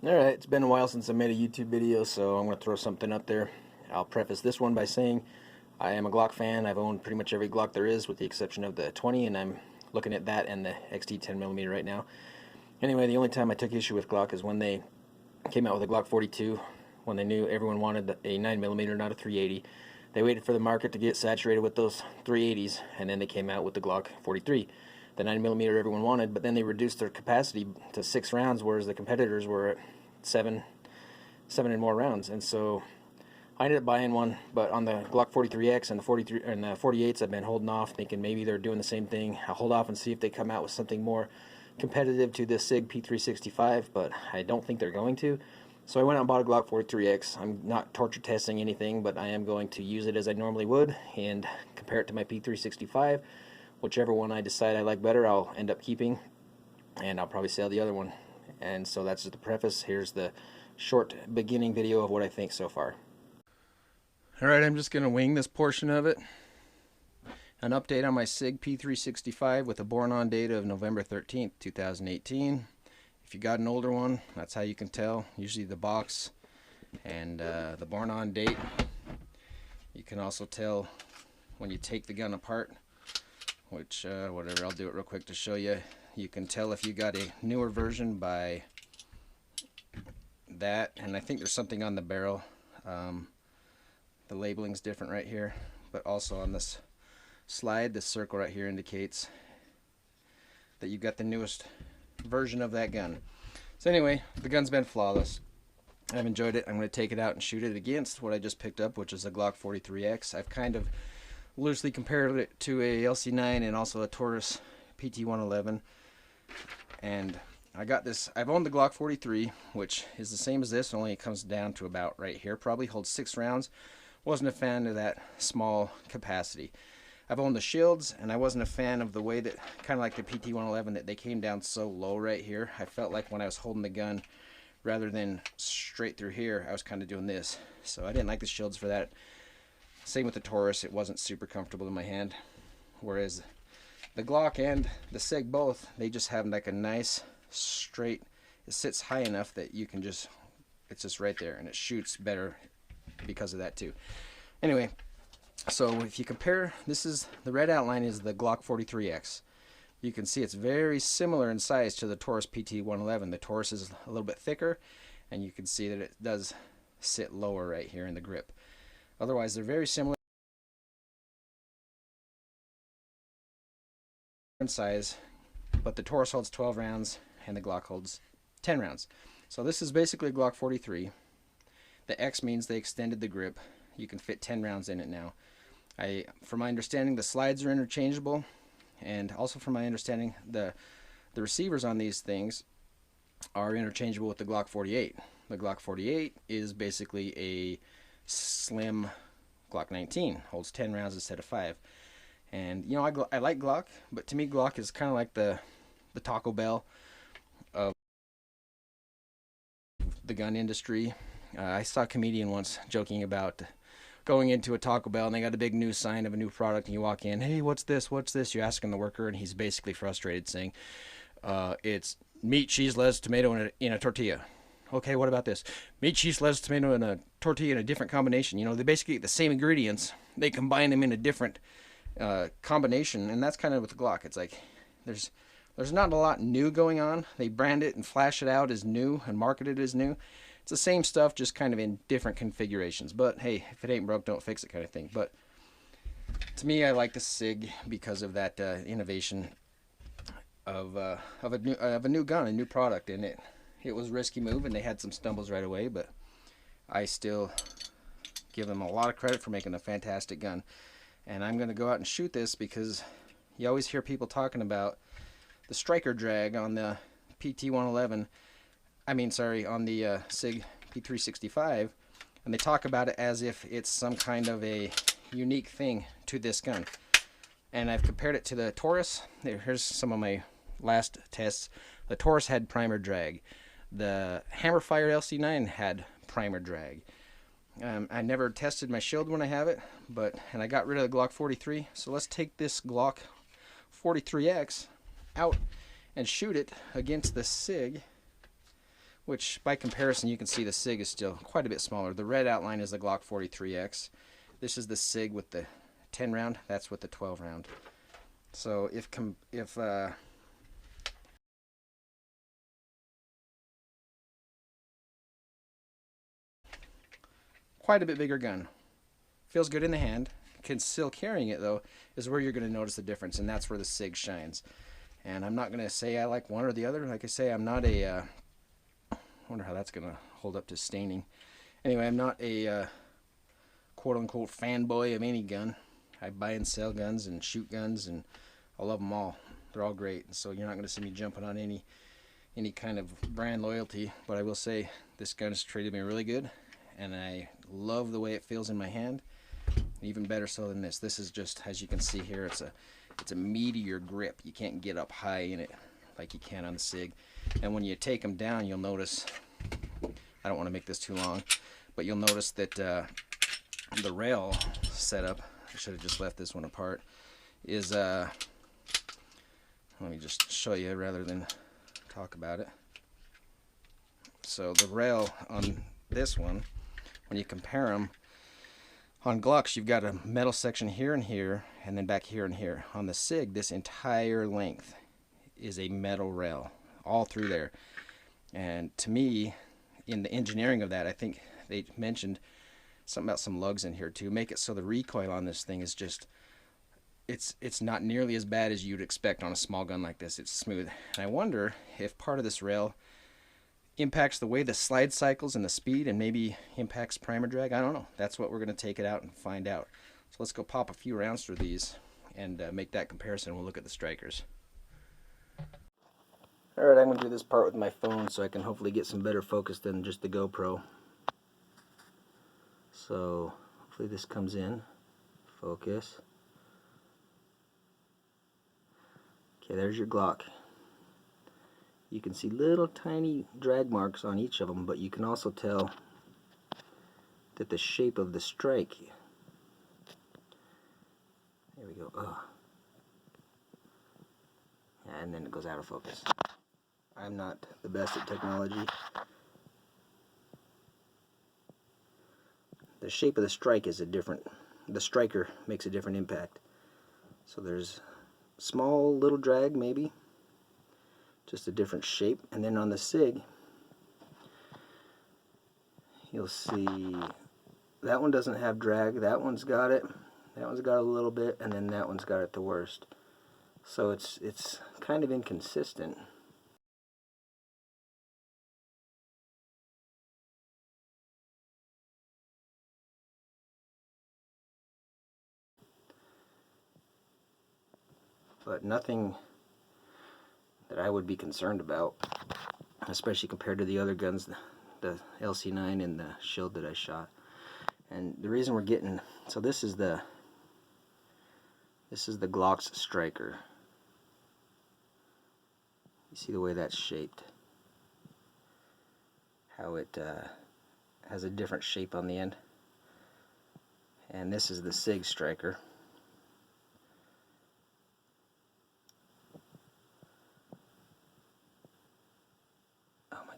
Alright, it's been a while since I made a YouTube video, so I'm going to throw something up there. I'll preface this one by saying I am a Glock fan. I've owned pretty much every Glock there is with the exception of the 20, and I'm looking at that and the XT 10mm right now. Anyway, the only time I took issue with Glock is when they came out with a Glock 42, when they knew everyone wanted a 9mm, not a 380. They waited for the market to get saturated with those 380s, and then they came out with the Glock 43. The 9mm everyone wanted, but then they reduced their capacity to 6 rounds, whereas the competitors were at 7 and more rounds. And so I ended up buying one, but on the Glock 43X and the 43 and the 48s, I've been holding off, thinking maybe they're doing the same thing. I'll hold off and see if they come out with something more competitive to this SIG p365, but I don't think they're going to. So I went out and bought a Glock 43X. I'm not torture testing anything, but I am going to use it as I normally would and compare it to my p365. Whichever one I decide I like better, I'll end up keeping, and I'll probably sell the other one. And so that's just the preface. Here's the short beginning video of what I think so far. Alright, I'm just going to wing this portion of it. An update on my SIG P365 with a born on date of November 13th, 2018. If you got an older one, that's how you can tell. Usually the box and the born on date. You can also tell when you take the gun apart, which whatever, I'll do it real quick to show you. You can tell if you got a newer version by that, and I think there's something on the barrel. The labeling's different right here, but also on this slide, this circle right here indicates that you've got the newest version of that gun. So anyway, the gun's been flawless. I've enjoyed it. I'm going to take it out and shoot it against what I just picked up, which is a Glock 43X. I've kind of loosely compared it to a LC9 and also a Taurus PT111. And I got this, I've owned the Glock 43, which is the same as this, only it comes down to about right here. Probably holds 6 rounds. Wasn't a fan of that small capacity. I've owned the shields, and I wasn't a fan of the way that, kind of like the PT111, that they came down so low right here. I felt like when I was holding the gun, rather than straight through here, I was kind of doing this. So I didn't like the shields for that. Same with the Taurus, it wasn't super comfortable in my hand. Whereas the Glock and the SIG both, they just have like a nice straight, it sits high enough that you can just, it's just right there, and it shoots better because of that too. Anyway, so if you compare, this is, the red outline is the Glock 43X. You can see it's very similar in size to the Taurus PT111. The Taurus is a little bit thicker, and you can see that it does sit lower right here in the grip. Otherwise, they're very similar in size, but the Taurus holds 12 rounds and the Glock holds 10 rounds. So this is basically a Glock 43. The X means they extended the grip. You can fit 10 rounds in it now. From my understanding, the slides are interchangeable, and also from my understanding, the receivers on these things are interchangeable with the Glock 48. The Glock 48 is basically a slim Glock 19, holds 10 rounds instead of 5. And you know, I like Glock, but to me Glock is kind of like the Taco Bell of the gun industry. I saw a comedian once joking about going into a Taco Bell and they got a big new sign of a new product, and you walk in, hey, what's this, what's this? You're asking the worker, and he's basically frustrated saying, it's meat, cheese, lettuce, tomato in a tortilla. Okay, what about this? Meat, cheese, lettuce, tomato, and a tortilla in a different combination. You know, they basically get the same ingredients. They combine them in a different combination, and that's kind of with the Glock. It's like there's not a lot new going on. They brand it and flash it out as new and market it as new. It's the same stuff, just kind of in different configurations. But hey, if it ain't broke, don't fix it kind of thing. But to me, I like the SIG because of that innovation of a new gun, a new product, and it was a risky move, and they had some stumbles right away, but I still give them a lot of credit for making a fantastic gun. And I'm going to go out and shoot this because you always hear people talking about the striker drag on the PT111, on the SIG P365, and they talk about it as if it's some kind of a unique thing to this gun. And I've compared it to the Taurus. Here's some of my last tests. The Taurus had primer drag. The Hammerfire LC9 had primer drag. I never tested my shield when I have it, and I got rid of the Glock 43. So let's take this Glock 43X out and shoot it against the SIG which by comparison you can see the SIG is still quite a bit smaller. The red outline is the Glock 43X. This is the SIG with the 10 round, that's with the 12 round. So if quite a bit bigger gun. Feels good in the hand. Still carrying it though is where you're going to notice the difference, and that's where the SIG shines. And I'm not going to say I like one or the other. Like I say, I'm not a wonder how that's going to hold up to staining. Anyway, I'm not a quote-unquote fanboy of any gun. I buy and sell guns and shoot guns, and I love them all. They're all great, and so you're not going to see me jumping on any kind of brand loyalty. But I will say this gun has treated me really good, and I love the way it feels in my hand. Even better so than this. This is just, as you can see here, it's a meatier grip. You can't get up high in it like you can on the SIG. And when you take them down, you'll notice, I don't want to make this too long, but you'll notice that the rail setup, I should have just left this one apart, is, let me just show you rather than talk about it. So the rail on this one, when you compare them, on Glocks, you've got a metal section here and here, and then back here and here. On the SIG, this entire length is a metal rail, all through there. And to me, in the engineering of that, I think they mentioned something about some lugs in here too. Make it so the recoil on this thing is just, it's not nearly as bad as you'd expect on a small gun like this. It's smooth. And I wonder if part of this rail impacts the way the slide cycles and the speed, and maybe impacts primer drag. I don't know. That's what we're going to take it out and find out. So let's go pop a few rounds through these and make that comparison. We'll look at the strikers. Alright, I'm going to do this part with my phone so I can hopefully get some better focus than just the GoPro. So hopefully this comes in. Focus. Okay, there's your Glock. You can see little tiny drag marks on each of them, but you can also tell that the shape of the strike, there we go, and then it goes out of focus. I'm not the best at technology. The shape of the strike is the striker makes a different impact. So there's small little drag maybe, just a different shape. And then on the SIG, you'll see that one doesn't have drag, that one's got it, that one's got a little bit, and then that one's got it the worst. So it's kind of inconsistent. But nothing that I would be concerned about, especially compared to the other guns, the LC9 and the Shield that I shot. And the reason we're getting, so this is the Glock's striker. You see the way that's shaped, how it has a different shape on the end. And this is the SIG striker.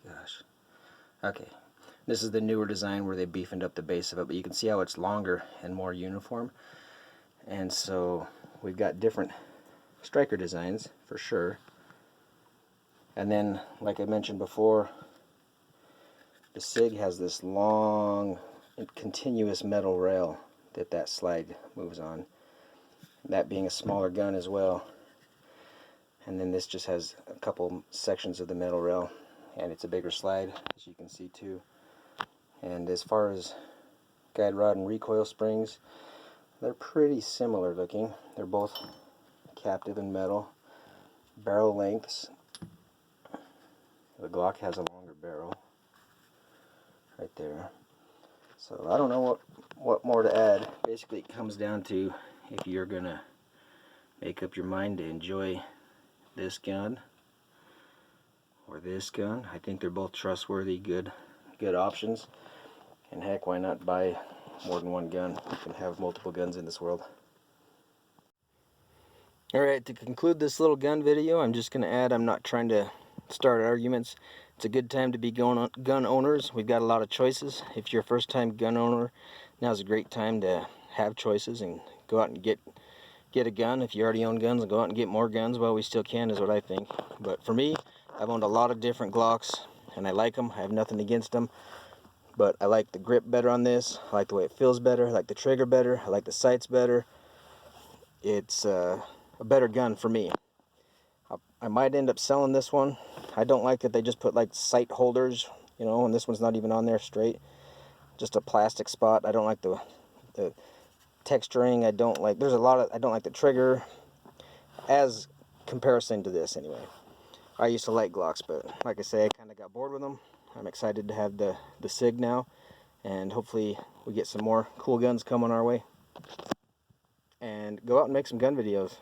Gosh. Okay, this is the newer design where they beefed up the base of it, but you can see how it's longer and more uniform. And so we've got different striker designs for sure. And then, like I mentioned before, the SIG has this long continuous metal rail that slide moves on, that being a smaller gun as well. And then this just has a couple sections of the metal rail, and it's a bigger slide, as you can see too. And as far as guide rod and recoil springs, they're pretty similar looking. They're both captive and metal. Barrel lengths, the Glock has a longer barrel right there. So I don't know what more to add. Basically it comes down to if you're gonna make up your mind to enjoy this gun or this gun. I think they're both trustworthy, good options. And heck, why not buy more than one gun? You can have multiple guns in this world. Alright, to conclude this little gun video, I'm just going to add, I'm not trying to start arguments. It's a good time to be gun owners. We've got a lot of choices. If you're a first-time gun owner, now's a great time to have choices and go out and get a gun. If you already own guns, go out and get more guns while we still can, is what I think. But for me, I've owned a lot of different Glocks, and I like them. I have nothing against them. But I like the grip better on this. I like the way it feels better. I like the trigger better. I like the sights better. It's a better gun for me. I might end up selling this one. I don't like that they just put like sight holders, you know, and this one's not even on there straight. Just a plastic spot. I don't like the texturing. I don't like the trigger as comparison to this anyway. I used to like Glocks, but like I say, I kind of got bored with them. I'm excited to have the SIG now, and hopefully we get some more cool guns coming our way and go out and make some gun videos.